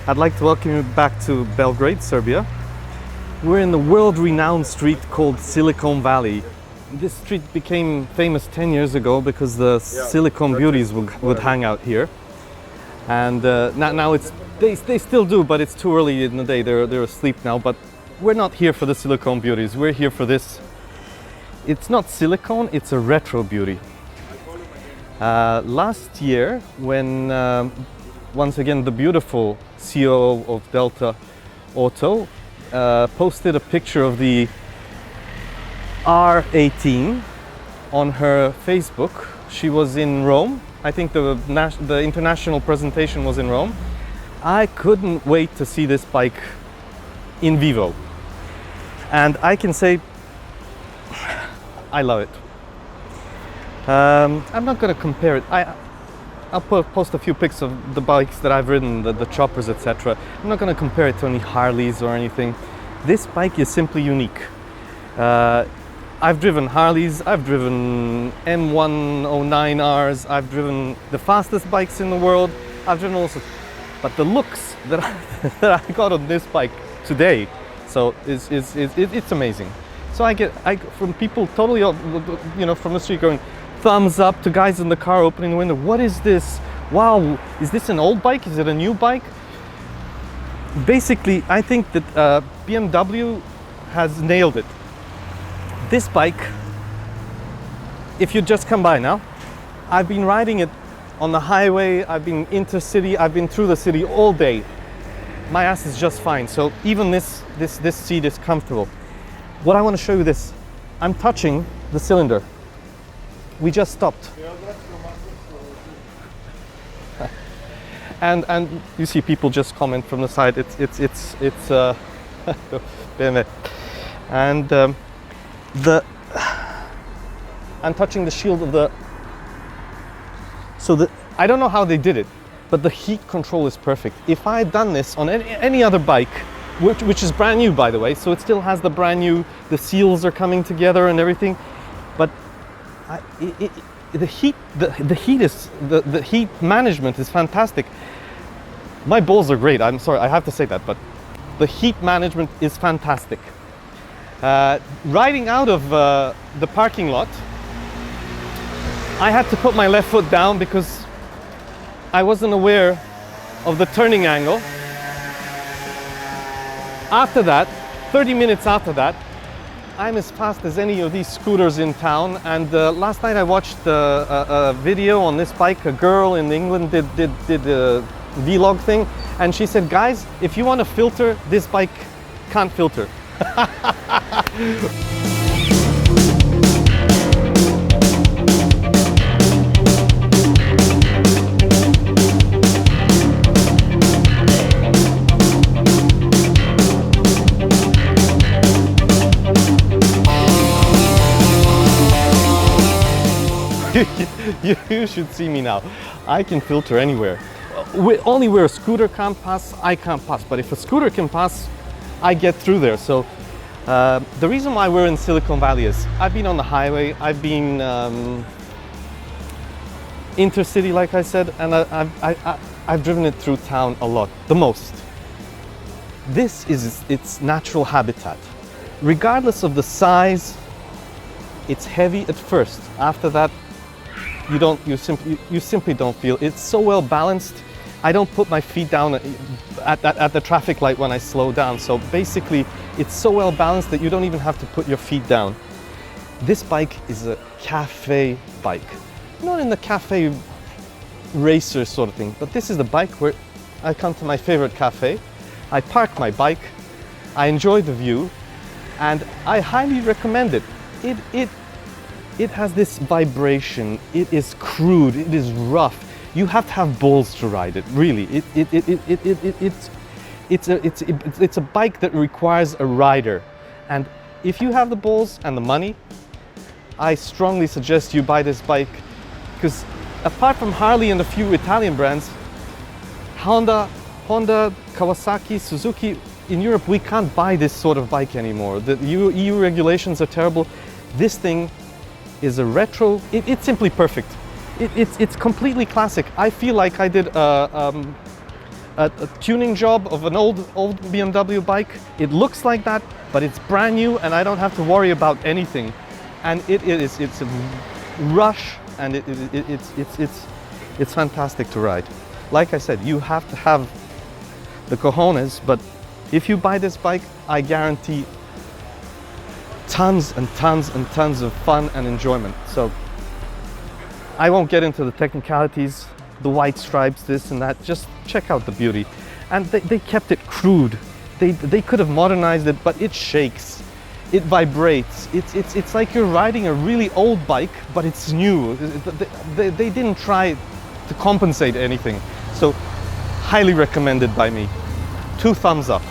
I'd like to welcome you back to Belgrade, Serbia. We're in the world-renowned street called Silicon Valley. This street became famous 10 years ago because the silicone beauties would hang out here. And now they still do, but it's too early in the day. They're asleep now. But we're not here for the silicone beauties. We're here for this. It's not silicone, it's a retro beauty. Last year, when once again the beautiful CEO of Delta Auto posted a picture of the R18 on her Facebook. She was in Rome. I think the international presentation was in Rome. I couldn't wait to see this bike in vivo. And I can say, I love it. I'm not going to compare it. I'll post a few pics of the bikes that I've ridden, the choppers, etc. I'm not going to compare it to any Harleys or anything. This bike is simply unique. I've driven Harleys, I've driven M109Rs, I've driven the fastest bikes in the world, I've driven also, but the looks that I got on this bike today, so it's amazing. So I get from people totally, from the street going thumbs up to guys in the car opening the window. What is this? Wow, is this an old bike? Is it a new bike? Basically, I think that BMW has nailed it. This bike, if you just come by now, I've been riding it on the highway, I've been intercity, I've been through the city all day. My ass is just fine. So even this seat is comfortable. What I want to show you this, I'm touching the cylinder. We just stopped. And you see people just comment from the side. It's BMW. And I'm touching the shield of the. So I don't know how they did it, but the heat control is perfect. If I had done this on any other bike, which is brand new by the way, so it still has the brand new. The seals are coming together and everything, but the heat management is fantastic. My balls are great. I'm sorry, I have to say that, but the heat management is fantastic. Riding out of the parking lot, I had to put my left foot down because I wasn't aware of the turning angle. After that, 30 minutes after that, I'm as fast as any of these scooters in town. And last night I watched a video on this bike. A girl in England did a vlog thing, and she said, guys, if you want to filter, this bike can't filter. You should see me now. I can filter anywhere. Only where a scooter can't pass, I can't pass. But if a scooter can pass, I get through there. So the reason why we're in Silicon Valley is I've been on the highway, I've been intercity, like I said, and I've driven it through town a lot, the most. This is its natural habitat. Regardless of the size, it's heavy at first. After that, you simply don't feel. It's so well balanced. I don't put my feet down at the traffic light when I slow down. So basically, it's so well balanced that you don't even have to put your feet down. This bike is a cafe bike. Not in the cafe racer sort of thing, but this is the bike where I come to my favorite cafe, I park my bike, I enjoy the view, and I highly recommend it. It has this vibration, it is crude, it is rough. You have to have balls to ride it, really. It's a bike that requires a rider. And if you have the balls and the money, I strongly suggest you buy this bike, because apart from Harley and a few Italian brands, Honda, Kawasaki, Suzuki, in Europe we can't buy this sort of bike anymore. The EU regulations are terrible. This thing is a retro, it's simply perfect. It's completely classic. I feel like I did a a tuning job of an old BMW bike. It looks like that, but it's brand new and I don't have to worry about anything. And it's a rush, and it's fantastic to ride. Like I said, you have to have the cojones, but if you buy this bike, I guarantee tons and tons and tons of fun and enjoyment. So I won't get into the technicalities, the white stripes, this and that. Just check out the beauty. And they kept it crude. They could have modernized it, but it shakes. It vibrates. It's like you're riding a really old bike, but it's new. They didn't try to compensate anything. So highly recommended by me. 2 thumbs up.